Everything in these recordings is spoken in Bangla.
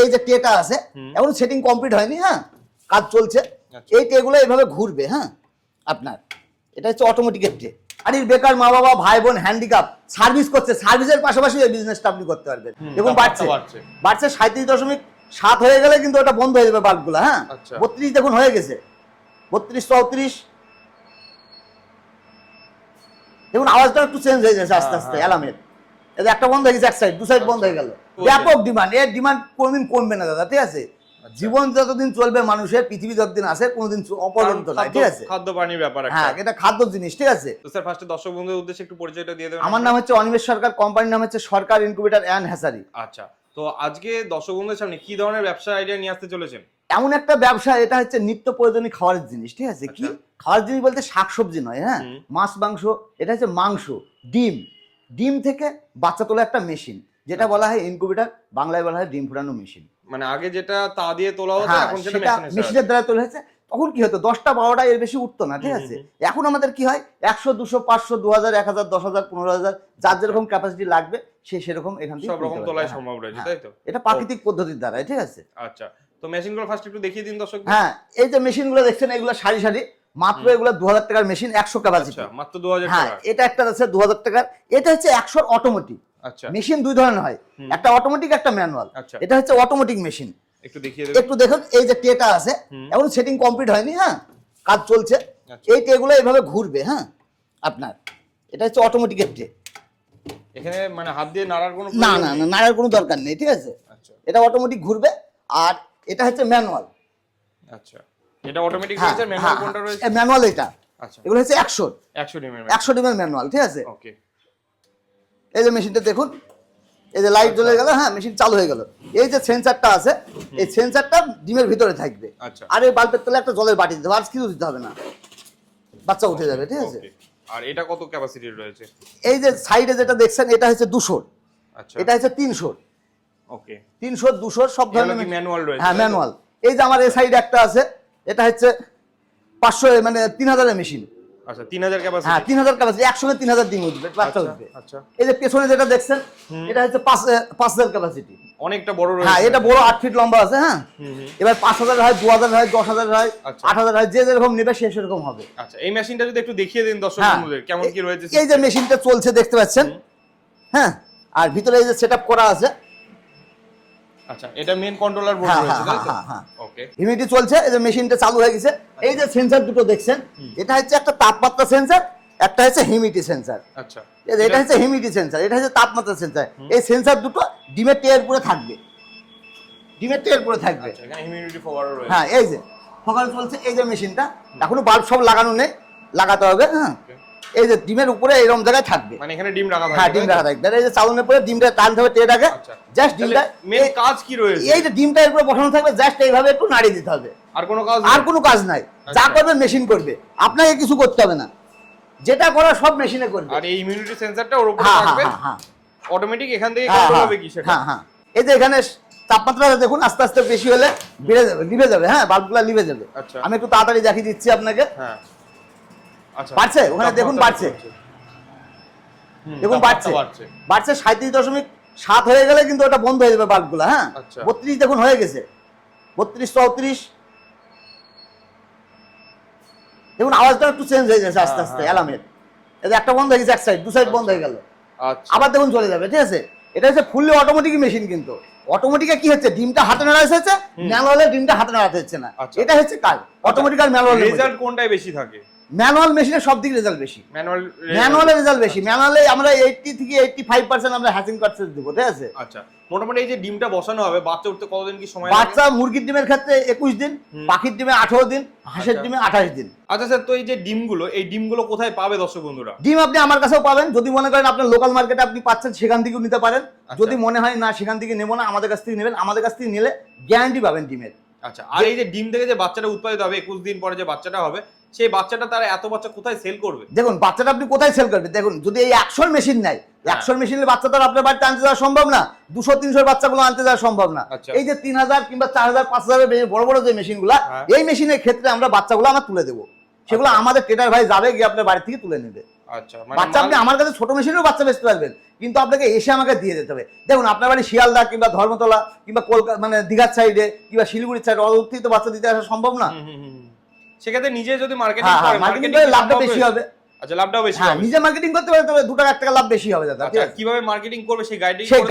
এই যে টেটা আছে এখন সেটিং কমপ্লিট হয়নি, হ্যাঁ কাজ চলছে। এই টেগুলো এইভাবে ঘুরবে, হ্যাঁ আপনার এটা হচ্ছে অটোমেটিকের টে। বাড়ির বেকার মা বাবা ভাই বোন হ্যান্ডিক্যাপ সার্ভিস করছে, সার্ভিসের পাশাপাশি এই বিজনেসটা আপনি করতে পারবেন। এবং বাড়ছে 37.7 হয়ে গেলে কিন্তু ওটা বন্ধ হয়ে যাবে বাল্বগুলো, হ্যাঁ 32 দেখুন হয়ে গেছে, 32 34 দেখুন আওয়াজটা একটু চেঞ্জ হয়ে যাচ্ছে আস্তে আস্তে অ্যালার্মের। এটা একটা বন্ধ হয়ে গেছে, এক সাইড দু সাইড বন্ধ হয়ে গেল। ব্যাপক ডিমান্ড, এর ডিমান্ড কোনোদিন কমবে না দাদা, ঠিক আছে। জীবন যতদিন চলবে মানুষের, পৃথিবী যতদিন আছে কোনোদিন অপরন্ত নয়, ঠিক আছে। খাদ্য পানির ব্যাপার, হ্যাঁ এটা খাদ্য জিনিস, ঠিক আছে। তো স্যার ফার্স্টে দর্শক বন্ধুদের উদ্দেশ্যে একটু পরিচয়টা দিয়ে দেবেন। আমার নাম হচ্ছে অনিমেষ সরকার, কোম্পানির নাম হচ্ছে সরকার ইনকিউবেটর অ্যান্ড হ্যাচারি। আচ্ছা, তো আজকে দর্শক বন্ধুদের সামনে কি ধরনের ব্যবসার আইডিয়া নিয়ে আসতে চলেছেন? এমন একটা ব্যবসা, এটা হচ্ছে নিত্য প্রয়োজনীয় খাবারের জিনিস, ঠিক আছে। কি খাওয়ার জিনিস বলতে শাকসবজি নয়, হ্যাঁ মাছ মাংস, এটা হচ্ছে মাংস, ডিম, ডিম থেকে বাচ্চা তোলা একটা মেশিন, যেটা বলা হয় ইনকিউবেটর, বাংলায় বলা হয় ডিম ফোটানো মেশিন। মানে আগে যেটা তা দিয়ে তোলা হতো, এখন সেটা মেশিনের দ্বারা তোলা হয়েছে। তখন কি হতো 10টা 12টা এর বেশি উঠতো না, ঠিক আছে। এখন আমাদের কি হয় 100 200 500 2000 1000 10000 15000 যার যেরকম ক্যাপাসিটি লাগবে সে সেরকম এখান থেকে সব রকম তোলাই সম্ভব রয়েছে, তাই তো? এটা প্রাকৃতিক পদ্ধতির দ্বারা, ঠিক আছে। আচ্ছা, তো মেশিনগুলো ফার্স্ট একটু দেখিয়ে দিন দর্শক। হ্যাঁ এই যে মেশিনগুলো দেখছেন এগুলো সারি সারি, মাত্র এগুলো 2000 টাকার মেশিন, 100 ক্যাপাসিটি। আচ্ছা, মাত্র 2000 টাকা। হ্যাঁ এটা একটা আছে 2000 টাকার, এটা হচ্ছে 100 অটোমেটিক। আচ্ছা, মেশিন দুই ধরনের হয়, একটা অটোমেটিক একটা ম্যানুয়াল। এটা হচ্ছে অটোমেটিক মেশিন, একটু দেখিয়ে দেন। একটু দেখুন এই যে টেটা আছে এখন সেটিং কমপ্লিট হয়নি, হ্যাঁ কাজ চলছে। এই টেগুলো এইভাবে ঘুরবে, হ্যাঁ আপনার এটা হচ্ছে অটোমেটিকের টে। এখানে মানে হাত দিয়ে নাড়ার কোনো না না না নাড়ার কোনো দরকার নেই, ঠিক আছে। আচ্ছা, এটা অটোমেটিক ঘুরবে। আর এটা হচ্ছে ম্যানুয়াল। আচ্ছা, এটা অটোমেটিক রয়েছে, ম্যানুয়াল কোনটা রয়েছে? ম্যানুয়াল এটা। আচ্ছা, এগুলো হচ্ছে 100 ডিমের ম্যানুয়াল, ঠিক আছে। ওকে, এই যে মেশিনটা দেখুন, এই যে লাইট জ্বলে গেল, হ্যাঁ মেশিন চালু হয়ে গেল। এই যে সেন্সারটা আছে, এই সেন্সারটা ডিমের ভিতরে থাকবে। আচ্ছা, আর এই বাল্বের তলে একটা জলের বাটি দিতে হবে, আর কিছু দিতে হবে না, বাচ্চা উঠে যাবে, ঠিক আছে। আর এটা কত ক্যাপাসিটির রয়েছে? এই যে সাইডে যেটা দেখছেন এটা হচ্ছে 200, আচ্ছা এটা হচ্ছে 300। ওকে, 300 200 সব ধরনের ম্যানুয়াল রয়েছে। হ্যাঁ ম্যানুয়াল। এই যে আমার এই সাইডে একটা আছে, এটা হচ্ছে 500 মানে 3000 এর মেশিন। আচ্ছা, 3000 ক্যাপাসিটি। হ্যাঁ 3000 ক্যাপাসিটি, একসঙ্গে 3000 ডিম উঠবে, বাচ্চা উঠবে। আচ্ছা, এই যে পেছনে যেটা দেখছেন এটা হচ্ছে 5000 ক্যাপাসিটি, অনেকটা বড় রয়েছে। হ্যাঁ এটা বড় 8 ফিট লম্বা আছে। হ্যাঁ এবার 5000 হয় 2000 হয় 10000 হয় 8000 হয়, যে যেরকম নেবে সে সেরকম হবে। আচ্ছা, এই মেশিনটা যদি একটু দেখিয়ে দিন দর্শক বন্ধুদের কেমন কি রয়েছে। এই যে মেশিনটা চলছে দেখতে পাচ্ছেন, হ্যাঁ আর ভিতরে এই যে সেটআপ করা আছে। আচ্ছা, এটা মেইন কন্ট্রোলার বোর্ড রয়েছে, তাই তো? ওকে, হিউমিডিটি চলছে, এই যে মেশিনটা চালু হয়ে গেছে। এই যে সেন্সর দুটো দেখছেন, এটা হচ্ছে একটা তাপমাত্রা সেন্সর, একটা হচ্ছে হিউমিডিটি সেন্সর। আচ্ছা, এটা হচ্ছে হিউমিডিটি সেন্সর, এটা হচ্ছে তাপমাত্রা সেন্সর। এই সেন্সর দুটো ডিমের ট্রের উপরে থাকবে, ডিমের ট্রের উপরে থাকবে। আচ্ছা, এখানে হিউমিডিটি ফোয়ারও রয়েছে। হ্যাঁ এই যে ফোকাল চলছে। এই যে মেশিনটা এখনো বাল্ব সব লাগানো নেই, লাগাতে হবে। হ্যাঁ এই যে ডিমের উপরে এরকম জায়গায় থাকবে, মানে এখানে ডিম রাখা থাকবে। হ্যাঁ ডিম রাখা থাকবে। এই যে চালনের পরে ডিমটা টানতে হবে ট্রেটাকে, জাস্ট ডিমটা। মেইন কাজ কি রয়েছে? এই যে ডিমটা এর উপরে বসানো থাকবে, জাস্ট এইভাবে একটু নাড়িয়ে দিতে হবে, আর কোনো কাজ? আর কোনো কাজ নাই। যা করবে মেশিন করবে, আপনাকে কিছু করতে হবে না, যেটা করার সব মেশিনে করবে। আর এই ইমিউনিটি সেন্সরটা ওর উপরে থাকবে, অটোমেটিক এখান থেকে কন্ট্রোল হবে কি সেটা? হ্যাঁ হ্যাঁ এই যে এখানে তাপমাত্রাটা দেখুন আস্তে আস্তে বেশি হলে বেড়ে যাবে, লিভে যাবে। হ্যাঁ বাল্বগুলো লিভে যাবে। আচ্ছা, আমি একটু তাড়াতাড়ি দেখিয়ে দিচ্ছি আপনাকে। হ্যাঁ আচ্ছা, বাড়ছে ওখানে দেখুন, বাড়ছে দেখুন, বাড়ছে 37.7 হয়ে গেলে কিন্তু ওটা বন্ধ হয়ে যাবে বাল্বগুলো। হ্যাঁ 32 দেখুন হয়ে গেছে, 32 34 দেখুন আওয়াজটা একটু চেঞ্জ হয়ে যাচ্ছে আস্তে আস্তে অ্যালার্মের। এটা একটা বন্ধ হয়ে গেছে, এক সাইড দু সাইড বন্ধ হয়ে গেল। আচ্ছা, আবার দেখুন চলে যাবে, ঠিক আছে। এটা হচ্ছে ফুললি অটোমেটিক মেশিন। কিন্তু অটোমেটিকে কি হচ্ছে, ডিমটা হাতে নাড়াতে হচ্ছে, ম্যানুয়ালে ডিমটা হাতে নাড়াতে হচ্ছে না। এটা হচ্ছে কাজ অটোমেটিক আর ম্যানুয়াল। রেজাল্ট কোনটাই বেশি থাকে? ম্যানুয়াল মেশিনে সব দিকে রেজাল্ট বেশি, ম্যানুয়ালের রেজাল্ট বেশি। ম্যানুয়ালে আমরা 80 থেকে 85% আমরা হ্যাচিং পারসেন্ট দেব, ঠিক আছে। আচ্ছা, মোটামুটি এই যে ডিমটা বসানো হবে, বাচ্চা উঠতে কতদিন কি সময় লাগে? বাচ্চা মুরগির ডিমের ক্ষেত্রে 21 দিন, পাখির ডিমে 18 দিন, হাঁসের ডিমে 28 দিন। আচ্ছা স্যার, তো এই যে ডিমগুলো, এই ডিমগুলো কোথায় পাবে দর্শক বন্ধুরা? ডিম আপনি আমার কাছেও পাবেন, যদি মনে করেন আপনার লোকাল মার্কেটে আপনি পাচ্ছেন সেখান থেকেও নিতে পারেন। যদি মনে হয় না সেখান থেকে নেবো না, আমাদের কাছ থেকে নেবেন, আমাদের কাছ থেকে নিলে গ্যারান্টি পাবেন ডিমের। আচ্ছা, আর এই যে ডিম থেকে যে বাচ্চাটা উৎপাদিত হবে 21 দিন পরে যে বাচ্চাটা হবে, সেই বাচ্চাটা তারা এত বাচ্চা কোথায় সেল করবে? দেখুন বাচ্চাটা আপনি কোথায় সেল করবেন, দেখুন যদি এই 100 মেশিন নেয়, 100 মেশিনের বাচ্চা তো আপনার বাড়িতে আনতে যাওয়া সম্ভব না, 200-300 বাচ্চাগুলো আনতে যাওয়া সম্ভব না। এই যে 3000 কিংবা 4000 5000 বড় বড় যে মেশিনগুলো, এই মেশিনের ক্ষেত্রে আমরা বাচ্চাগুলো আমরা তুলে দেবো, সেগুলো আমাদের ট্রেডার ভাই যাবে গিয়ে আপনার বাড়ি থেকে তুলে নেবে। আচ্ছা, বাচ্চা আপনি আমার কাছে ছোট মেশিনেরও বাচ্চা বেচতে পারবেন, কিন্তু আপনাকে এসে আমাকে দিয়ে যেতে হবে। দেখুন আপনার বাড়ি শিয়ালদা কিংবা ধর্মতলা কিংবা কলকাতা মানে দীঘার সাইডে কিংবা শিলিগুড়ির সাইডে অত তো বাচ্চা দিতে আসা সম্ভব না। সেক্ষেত্রে নিজে যদি মার্কেটিং করেন মার্কেটিং করে লাভটা বেশি হবে। আচ্ছা, লাভটাও বেশি হবে। নিজে মার্কেটিং করতে পারলে তবে 2 টাকা 1 টাকা লাভ বেশি হবে দাদা। আচ্ছা, কিভাবে মার্কেটিং করবে সেই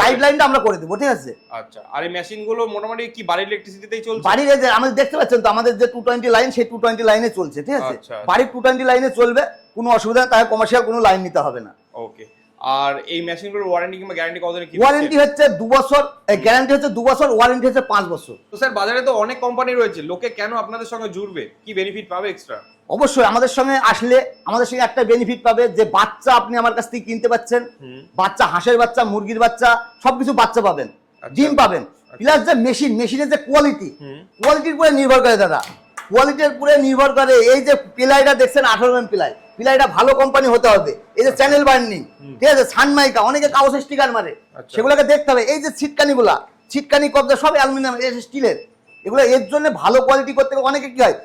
গাইডলাইনটা আমরা করে দেব, ঠিক আছে? আচ্ছা, আর এই মেশিনগুলো মোটামুটি কি বাড়ির ইলেকট্রিসিটিতেই চলছে? বাড়ির এই যে আমাদের দেখতে পাচ্ছেন তো আমাদের যে 220 লাইন সেই 220 লাইনে চলছে, ঠিক আছে? বাড়ির 220 লাইনে চলবে, কোনো অসুবিধা তাই কমার্শিয়াল কোনো লাইন নিতে হবে না। ওকে। আর এই মেশিনগুলোর ওয়ারেন্টি কিংবা গ্যারান্টি কতদিন কি? ওয়ারেন্টি হচ্ছে 2 বছর, গ্যারান্টি হচ্ছে 2 বছর, ওয়ারেন্টি হচ্ছে 5 বছর। তো স্যার বাজারে তো অনেক কোম্পানি রয়েছে, লোকে কেন আপনাদের সঙ্গে জুড়বে? কি বেনিফিট পাবে এক্সট্রা? অবশ্যই আমাদের সঙ্গে আসলে আমাদের সঙ্গে একটা বেনিফিট পাবে যে বাচ্চা আপনি আমার কাছ থেকে কিনতে পাচ্ছেন, বাচ্চা হাঁসের বাচ্চা, মুরগির বাচ্চা, সবকিছু বাচ্চা পাবেন, ডিম পাবেন, প্লাস যে মেশিনের যে কোয়ালিটির উপরে নির্ভর করে দাদা, কোয়ালিটির উপরে নির্ভর করে। এই যে পিলাইটা দেখছেন 18 mm পিলাইটা ভালো কোম্পানি হতে হবে। এই যে চ্যানেল বার্নিং, ঠিক আছে, সানমাইকা, অনেকে কাগজ স্টিকার মারে, সেগুলোকে দেখতে হবে। এই যে ছিটকানি কবজা সব অ্যালুমিনিয়াম, স্টিলের, এগুলো এর জন্য ভালো কোয়ালিটি করতে গেলে অনেকে কি হয়,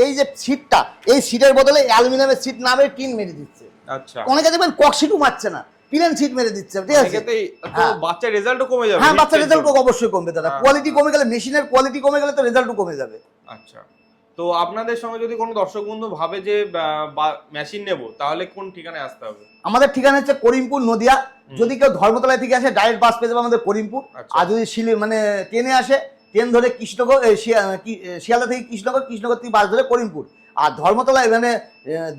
এই যে সিটটা, এই সিটের বদলে অ্যালুমিনিয়ামের সিট নামে টিন মেরে দিচ্ছে। আচ্ছা, অনেকে দেখবেন কক সিটও মারছে না, প্লেন সিট মেরে দিচ্ছে, ঠিক আছে? তো বাচ্চার রেজাল্টও কমে যাবে। হ্যাঁ, বাচ্চার রেজাল্ট অবশ্যই কমবে দাদা। কোয়ালিটি কমে গেলে, মেশিনের কোয়ালিটি কমে গেলে তো রেজাল্টও কমে যাবে। আচ্ছা, তো আপনাদের সঙ্গে যদি কোনো দর্শক বন্ধু ভাবে যে মেশিন নেব, তাহলে কোন ঠিকানায় আসতে হবে? আমাদের ঠিকানা হচ্ছে করিমপুর, নদিয়া। যদি কেউ ধর্মতলা থেকে আসে ডাইরেক্ট বাস পেয়ে যাবে আমাদের করিমপুর। আর যদি মানে ট্রেনে আসে, ট্রেন ধরে কৃষ্ণনগর, শিয়ালদা থেকে কৃষ্ণনগর থেকে বাস ধরে করিমপুর। আর ধর্মতলা মানে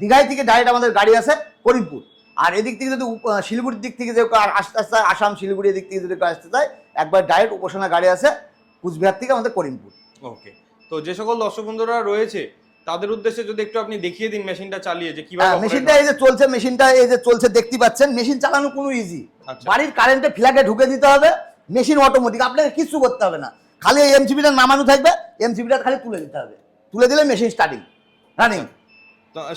দীঘায় থেকে ডাইরেক্ট আমাদের গাড়ি আছে করিমপুর। আর এদিক থেকে যদি শিলিগুড়ির দিক থেকে যে আসতে আসতে আসাম শিলিগুড়ি এদিক থেকে যদি আসতে চায়, একবার ডাইরেক্ট উপাসনা গাড়ি আছে কুচবিহার থেকে আমাদের করিমপুর। ওকে। তো যে সকল দর্শক বন্ধুরা রয়েছে তাদের উদ্দেশ্যে যদি একটু আপনি দেখিয়ে দিন মেশিনটা চালিয়ে যে কিভাবে মেশিনটা এই যে চলছে দেখতে পাচ্ছেন। মেশিন চালানো কোনো ইজি, বাড়ির কারেন্টে ফ্ল্যাগে ঢুকে দিতে হবে, মেশিন অটোমেটিক, আপনাকে কিছু করতে হবে না। খালি এমসিবিটা নামানো থাকবে, এমসিবিটা খালি তুলে দিতে হবে, তুলে দিলে মেশিন স্টার্টিং রানিং।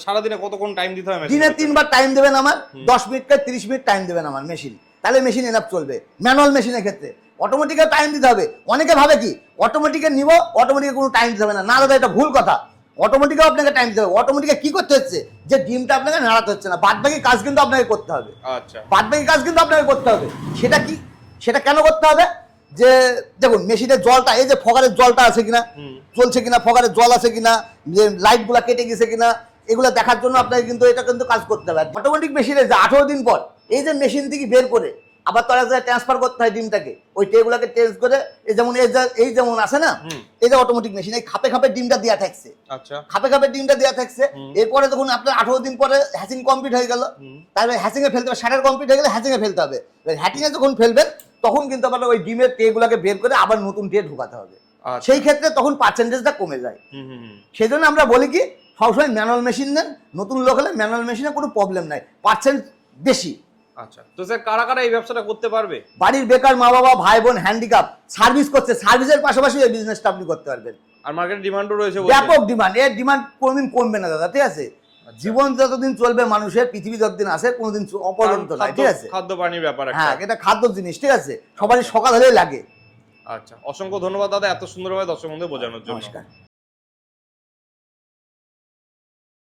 সারাদিনে কতক্ষণ টাইম দিতে হবে? দিনে 3 বার টাইম দেবেন আমার, 10 মিনিট থেকে 30 মিনিট টাইম দেবেন আমার মেশিন, তাহলে মেশিন এনাফ চলবে। ম্যানুয়াল মেশিনের ক্ষেত্রে অটোমেটিকে টাইম দিতে হবে। অনেকে ভাবে কি অটোমেটিকে নিব, অটোমেটিকে কোনো টাইম দিতে হবে না। না দাদা, এটা ভুল কথা। অটোমেটিকে আপনাকে টাইম দিতে হবে। অটোমেটিকে কি করতে হচ্ছে, যে ডিমটা আপনাকে নাড়াতে হচ্ছে না, বাদ বাকি কাজ কিন্তু আপনাকে করতে হবে। আচ্ছা, বাদ বাকি কাজ কিন্তু আপনাকে করতে হবে। সেটা কি, সেটা কেন করতে হবে? যে দেখুন মেশিনের জলটা, এই যে ফগারের জলটা আছে কিনা, চলছে কিনা, ফগারের জল আছে কিনা, যে লাইটগুলা কেটে গেছে কিনা, এগুলো দেখার জন্য আপনাকে কিন্তু এটা কিন্তু কাজ করতে হবে। অটোমেটিক মেশিনে যে 18 দিন পর এই যে মেশিন থেকে বের করে আবার তার এক জায়গায় ট্রান্সফার করতে হয় ডিমটাকে, ওই ট্রেগুলোকে চেঞ্জ করে, এই যেমন আছে না, এই যে অটোমেটিক মেশিন, এই খাপে ডিমটা দেওয়া থাকছে। আচ্ছা, খাপে ডিমটা দেওয়া থাকছে। এরপরে যখন আপনার 18 দিন পরে হ্যাচিং কমপ্লিট হয়ে গেল, তারপরে হ্যাচিং এ ফেলতে হবে, শাটার কমপ্লিট হয়ে গেলে হ্যাচিং এ ফেলতে হবে। হ্যাচিং এ যখন ফেলবেন তখন কিন্তু আপনার ওই ডিমের ট্রেগুলোকে বের করে আবার নতুন ট্রে ঢোকাতে হবে। সেই ক্ষেত্রে তখন পার্সেন্টেজটা কমে যায়। সেই জন্য আমরা বলি কি সবসময় ম্যানুয়াল মেশিন নেন। নতুন লোক হলে ম্যানুয়াল মেশিনে কোনো প্রবলেম নাই, পার্সেন্ট বেশি। আচ্ছা, তো স্যার কারা কারা এই ব্যবসাটা করতে পারবে? বাড়ির বেকার মা বাবা, ভাই বোন, হ্যান্ডিক্যাপ, সার্ভিস করছে, সার্ভিসের পাশাপাশি এই বিজনেসটা আপনি করতে পারবেন। আর মার্কেট ডিমান্ডও রয়েছে, ব্যাপক ডিমান্ড। এর ডিমান্ড কোনোদিন কমবে না দাদা, ঠিক আছে? জীবন যতদিন চলবে মানুষের, পৃথিবী যতদিন আছে, কোনোদিন অপরন্ত নয়, ঠিক আছে? খাদ্য পানির ব্যাপার, হ্যাঁ, এটা খাদ্য জিনিস, ঠিক আছে? সবারই সকাল হলেই লাগে। আচ্ছা, অসংখ্য ধন্যবাদ দাদা এত সুন্দরভাবে দর্শক বন্ধুদের বোঝানোর জন্য। নমস্কার।